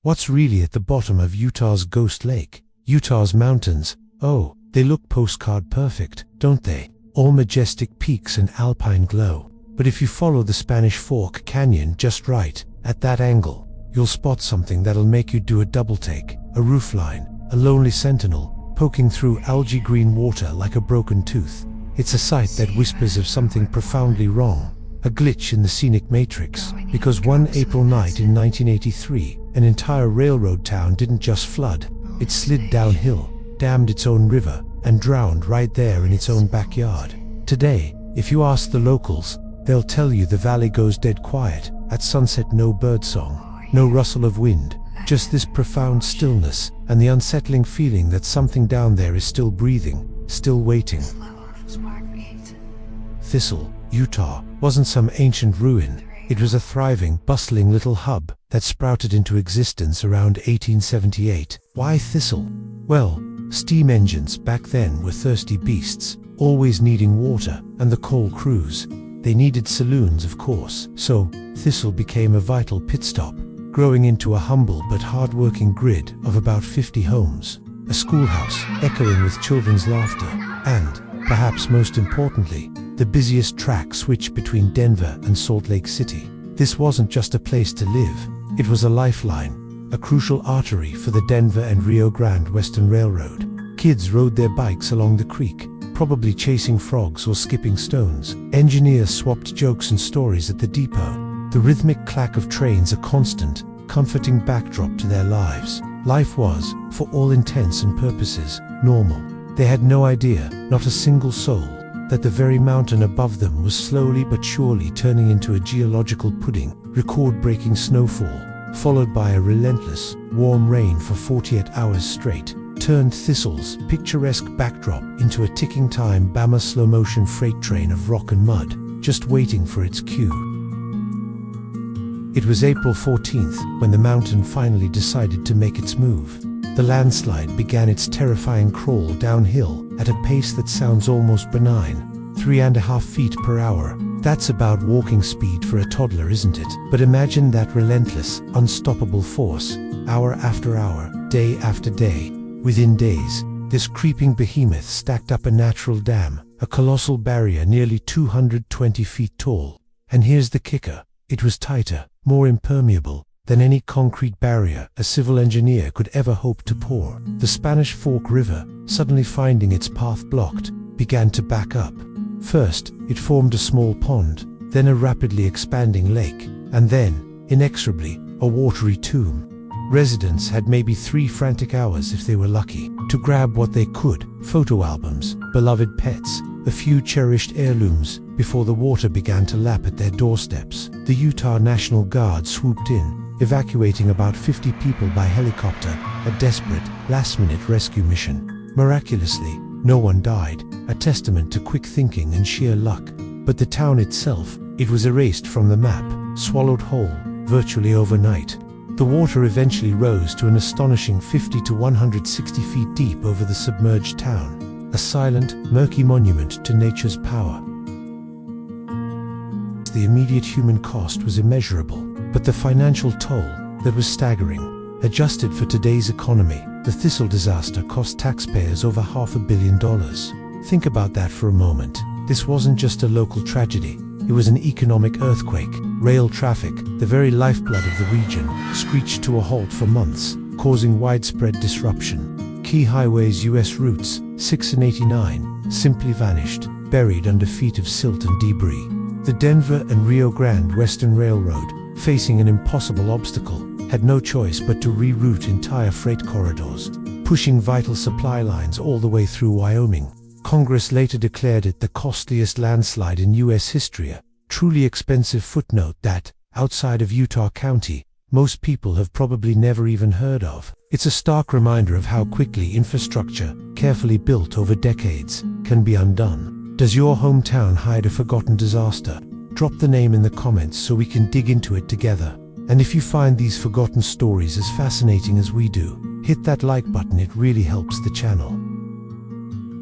What's really at the bottom of Utah's Ghost Lake? Utah's mountains, oh, they look postcard perfect, don't they? All majestic peaks and alpine glow. But if you follow the Spanish Fork Canyon just right, at that angle, you'll spot something that'll make you do a double take. A roofline, a lonely sentinel, poking through algae green water like a broken tooth. It's a sight that whispers of something profoundly wrong. A glitch in the scenic matrix, because one April night in 1983, an entire railroad town didn't just flood, it slid downhill, dammed its own river, and drowned right there in its own backyard. Today, if you ask the locals, they'll tell you the valley goes dead quiet. At sunset, no birdsong, no rustle of wind, just this profound stillness and the unsettling feeling that something down there is still breathing, still waiting. Thistle, Utah, wasn't some ancient ruin. It was a thriving, bustling little hub that sprouted into existence around 1878. Why Thistle? Well, steam engines back then were thirsty beasts, always needing water, and the coal crews. They needed saloons, of course, so Thistle became a vital pit stop, growing into a humble but hard-working grid of about 50 homes, a schoolhouse echoing with children's laughter, and, perhaps most importantly, the busiest track switch between Denver and Salt Lake City. This wasn't just a place to live, it was a lifeline, a crucial artery for the Denver and Rio Grande Western Railroad. Kids rode their bikes along the creek, probably chasing frogs or skipping stones. Engineers swapped jokes and stories at the depot. The rhythmic clack of trains a constant, comforting backdrop to their lives. Life was, for all intents and purposes, normal. They had no idea, not a single soul, that the very mountain above them was slowly but surely turning into a geological pudding, record-breaking snowfall, followed by a relentless, warm rain for 48 hours straight, turned Thistle's picturesque backdrop into a ticking time Bama slow-motion freight train of rock and mud, just waiting for its cue. It was April 14th when the mountain finally decided to make its move. The landslide began its terrifying crawl downhill at a pace that sounds almost benign, 3.5 feet per hour. That's about walking speed for a toddler, isn't it? But imagine that relentless, unstoppable force, hour after hour, day after day. Within days, this creeping behemoth stacked up a natural dam, a colossal barrier nearly 220 feet tall. And here's the kicker, it was tighter, more impermeable, than any concrete barrier a civil engineer could ever hope to pour. The Spanish Fork River, suddenly finding its path blocked, began to back up. First, it formed a small pond, then a rapidly expanding lake, and then, inexorably, a watery tomb. Residents had maybe 3 frantic hours, if they were lucky, to grab what they could: photo albums, beloved pets, a few cherished heirlooms, before the water began to lap at their doorsteps. The Utah National Guard swooped in, evacuating about 50 people by helicopter, a desperate, last-minute rescue mission. Miraculously, no one died, a testament to quick thinking and sheer luck. But the town itself, it was erased from the map, swallowed whole, virtually overnight. The water eventually rose to an astonishing 50 to 160 feet deep over the submerged town, a silent, murky monument to nature's power. The immediate human cost was immeasurable, but the financial toll, that was staggering. Adjusted for today's economy, the Thistle disaster cost taxpayers over $500 million. Think about that for a moment. This wasn't just a local tragedy. It was an economic earthquake. Rail traffic, the very lifeblood of the region, screeched to a halt for months, causing widespread disruption. Key highways, US routes 6 and 89, simply vanished, buried under feet of silt and debris. The Denver and Rio Grande Western Railroad, facing an impossible obstacle, had no choice but to reroute entire freight corridors, pushing vital supply lines all the way through Wyoming. Congress later declared it the costliest landslide in U.S. history, a truly expensive footnote that, outside of Utah County, most people have probably never even heard of. It's a stark reminder of how quickly infrastructure, carefully built over decades, can be undone. Does your hometown hide a forgotten disaster? Drop the name in the comments so we can dig into it together. And if you find these forgotten stories as fascinating as we do, hit that like button, it really helps the channel.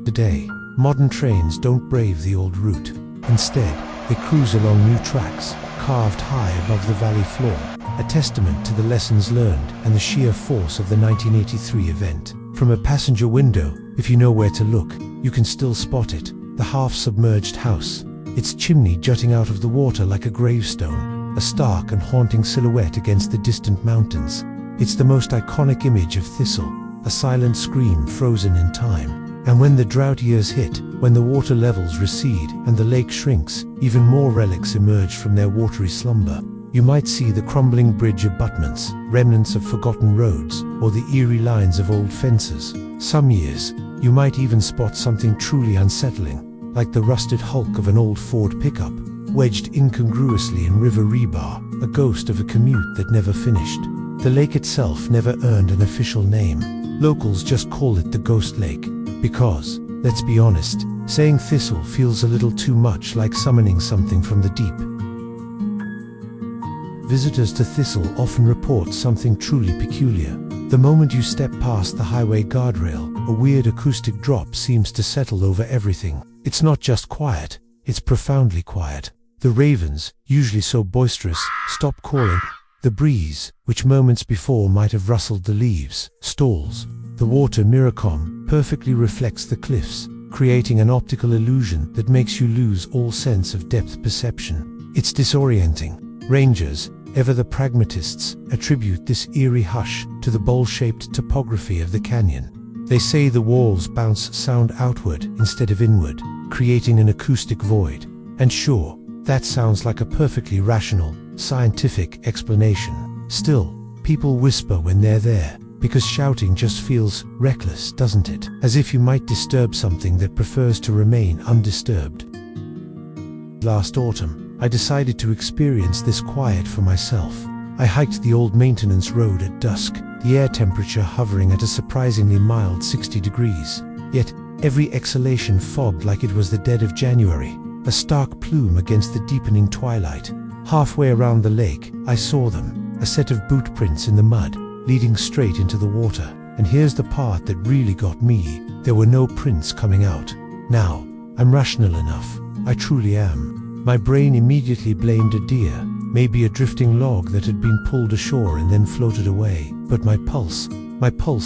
Today, modern trains don't brave the old route. Instead, they cruise along new tracks, carved high above the valley floor. a testament to the lessons learned and the sheer force of the 1983 event. From a passenger window, if you know where to look, you can still spot it, the half-submerged house, its chimney jutting out of the water like a gravestone, a stark and haunting silhouette against the distant mountains. It's the most iconic image of Thistle, a silent scream frozen in time. And when the drought years hit, when the water levels recede and the lake shrinks, even more relics emerge from their watery slumber. You might see the crumbling bridge abutments, remnants of forgotten roads, or the eerie lines of old fences. Some years, you might even spot something truly unsettling, like the rusted hulk of an old Ford pickup, wedged incongruously in river rebar, a ghost of a commute that never finished. The lake itself never earned an official name. Locals just call it the Ghost Lake, because, let's be honest, saying Thistle feels a little too much like summoning something from the deep. Visitors to Thistle often report something truly peculiar. The moment you step past the highway guardrail, a weird acoustic drop seems to settle over everything. It's not just quiet, it's profoundly quiet. The ravens, usually so boisterous, stop calling. The breeze, which moments before might have rustled the leaves, stalls. The water mirror perfectly reflects the cliffs, creating an optical illusion that makes you lose all sense of depth perception. It's disorienting. Rangers, ever the pragmatists, attribute this eerie hush to the bowl-shaped topography of the canyon. They say the walls bounce sound outward instead of inward, creating an acoustic void. And sure, that sounds like a perfectly rational, scientific explanation. Still, people whisper when they're there, because shouting just feels reckless, doesn't it? As if you might disturb something that prefers to remain undisturbed. Last autumn, I decided to experience this quiet for myself. I hiked the old maintenance road at dusk, the air temperature hovering at a surprisingly mild 60 degrees. Yet, every exhalation fogged like it was the dead of January, a stark plume against the deepening twilight. Halfway around the lake, I saw them, a set of boot prints in the mud, leading straight into the water. And here's the part that really got me. There were no prints coming out. Now, I'm rational enough. I truly am. My brain immediately blamed a deer, maybe a drifting log that had been pulled ashore and then floated away. But my pulse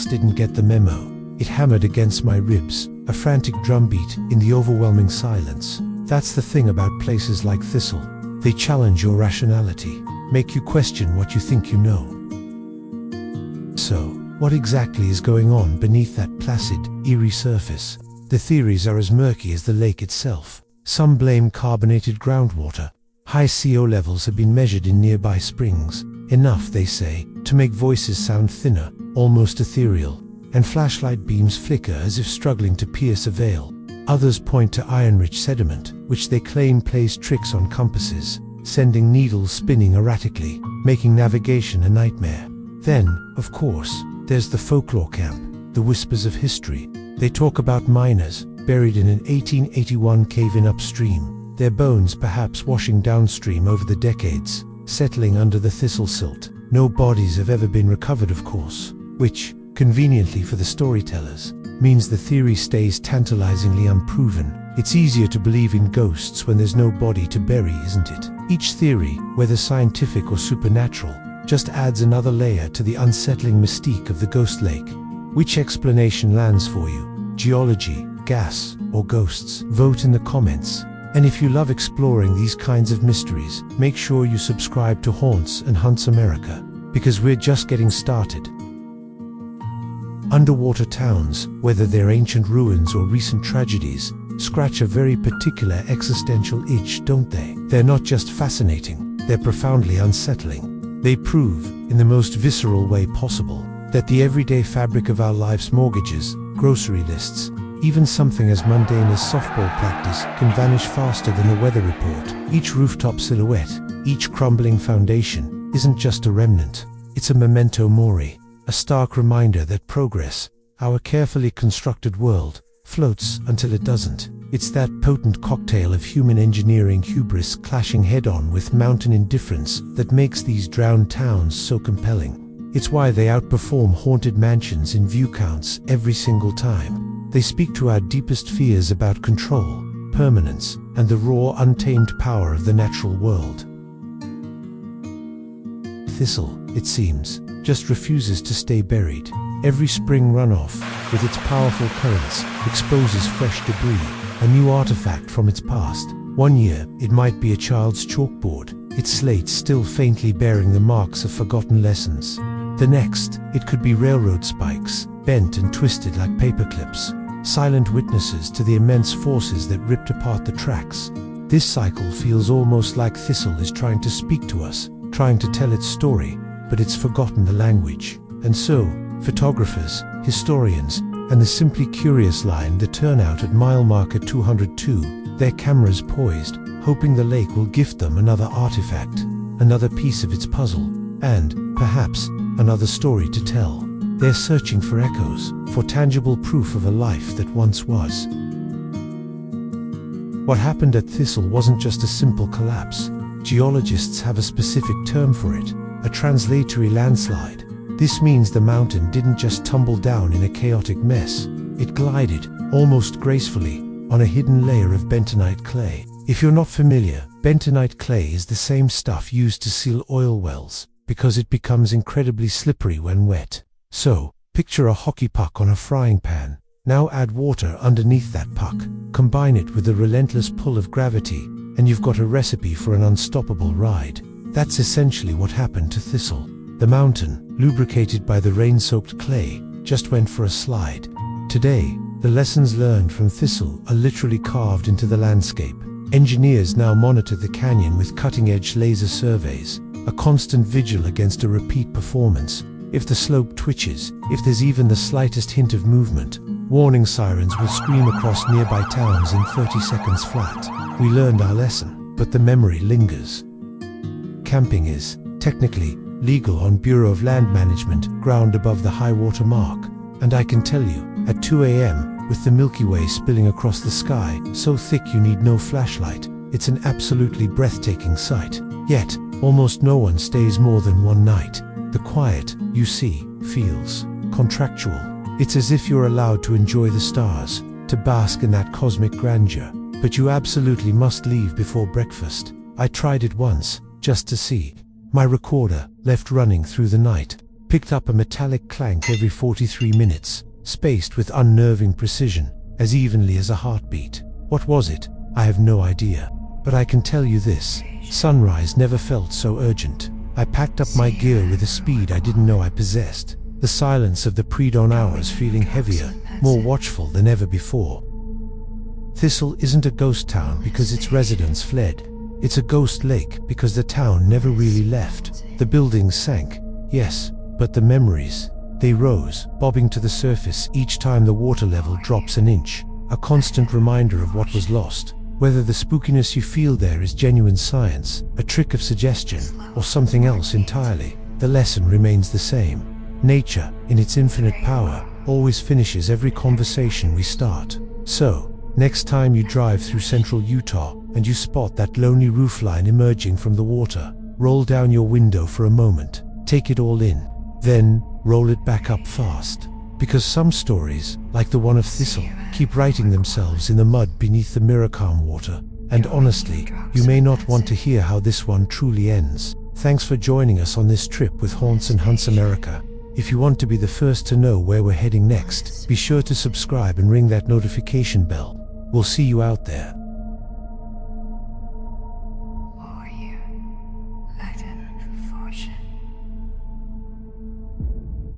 didn't get the memo. It hammered against my ribs, a frantic drumbeat in the overwhelming silence. That's the thing about places like Thistle. They challenge your rationality, make you question what you think you know. So, what exactly is going on beneath that placid, eerie surface? The theories are as murky as the lake itself. Some blame carbonated groundwater. High CO levels have been measured in nearby springs. Enough, they say, to make voices sound thinner, almost ethereal. And flashlight beams flicker as if struggling to pierce a veil. Others point to iron-rich sediment, which they claim plays tricks on compasses, sending needles spinning erratically, making navigation a nightmare. Then, of course, there's the folklore camp, the whispers of history. They talk about miners, buried in an 1881 cave-in upstream, their bones perhaps washing downstream over the decades, settling under the thistle silt. No bodies have ever been recovered, of course, which, conveniently for the storytellers, means the theory stays tantalizingly unproven. It's easier to believe in ghosts when there's no body to bury, isn't it? Each theory, whether scientific or supernatural, just adds another layer to the unsettling mystique of the Ghost Lake. Which explanation lands for you? Geology, gas, or ghosts? Vote in the comments. And if you love exploring these kinds of mysteries, make sure you subscribe to Haunts and Hunts America, because we're just getting started. Underwater towns, whether they're ancient ruins or recent tragedies, scratch a very particular existential itch, don't they? They're not just fascinating, they're profoundly unsettling. They prove, in the most visceral way possible, that the everyday fabric of our lives, mortgages, grocery lists, even something as mundane as softball practice, can vanish faster than a weather report. Each rooftop silhouette, each crumbling foundation, isn't just a remnant. It's a memento mori, a stark reminder that progress, our carefully constructed world, floats until it doesn't. It's that potent cocktail of human engineering hubris clashing head-on with mountain indifference that makes these drowned towns so compelling. It's why they outperform haunted mansions in view counts every single time. They speak to our deepest fears about control, permanence, and the raw, untamed power of the natural world. Thistle, it seems, just refuses to stay buried. Every spring runoff, with its powerful currents, exposes fresh debris, a new artifact from its past. One year, it might be a child's chalkboard, its slate still faintly bearing the marks of forgotten lessons. The next, it could be railroad spikes, bent and twisted like paperclips, silent witnesses to the immense forces that ripped apart the tracks. This cycle feels almost like Thistle is trying to speak to us, trying to tell its story, but it's forgotten the language. And so, photographers, historians, and the simply curious line that turn out at mile marker 202, their cameras poised, hoping the lake will gift them another artifact, another piece of its puzzle, and, perhaps, another story to tell. They're searching for echoes, for tangible proof of a life that once was. What happened at Thistle wasn't just a simple collapse. Geologists have a specific term for it, a translatory landslide. This means the mountain didn't just tumble down in a chaotic mess. It glided, almost gracefully, on a hidden layer of bentonite clay. If you're not familiar, bentonite clay is the same stuff used to seal oil wells, because it becomes incredibly slippery when wet. So, picture a hockey puck on a frying pan. Now add water underneath that puck, combine it with the relentless pull of gravity, and you've got a recipe for an unstoppable ride. That's essentially what happened to Thistle. The mountain, lubricated by the rain-soaked clay, just went for a slide. Today, the lessons learned from Thistle are literally carved into the landscape. Engineers now monitor the canyon with cutting-edge laser surveys, a constant vigil against a repeat performance. If the slope twitches, if there's even the slightest hint of movement, warning sirens will scream across nearby towns in 30 seconds flat. We learned our lesson, but the memory lingers. Camping is, technically, legal on Bureau of Land Management ground above the high water mark. And I can tell you, at 2 a.m., with the Milky Way spilling across the sky, so thick you need no flashlight, it's an absolutely breathtaking sight. Yet, almost no one stays more than one night. The quiet, you see, feels contractual. It's as if you're allowed to enjoy the stars, to bask in that cosmic grandeur, but you absolutely must leave before breakfast. I tried it once, just to see. My recorder, left running through the night, picked up a metallic clank every 43 minutes, spaced with unnerving precision, as evenly as a heartbeat. What was it? I have no idea. But I can tell you this, sunrise never felt so urgent. I packed up my gear with a speed I didn't know I possessed, the silence of the pre-dawn hours feeling heavier, more watchful than ever before. Thistle isn't a ghost town because its residents fled. It's a ghost lake because the town never really left. The buildings sank, yes, but the memories, they rose, bobbing to the surface each time the water level drops an inch, a constant reminder of what was lost. Whether the spookiness you feel there is genuine science, a trick of suggestion, or something else entirely, the lesson remains the same. Nature, in its infinite power, always finishes every conversation we start. So, next time you drive through central Utah and you spot that lonely roofline emerging from the water, roll down your window for a moment, take it all in, then roll it back up fast. Because some stories, like the one of Thistle, keep writing themselves in the mud beneath the mirror-calm water. And honestly, you may not want to hear how this one truly ends. Thanks for joining us on this trip with Haunts and Hunts America. If you want to be the first to know where we're heading next, be sure to subscribe and ring that notification bell. We'll see you out there.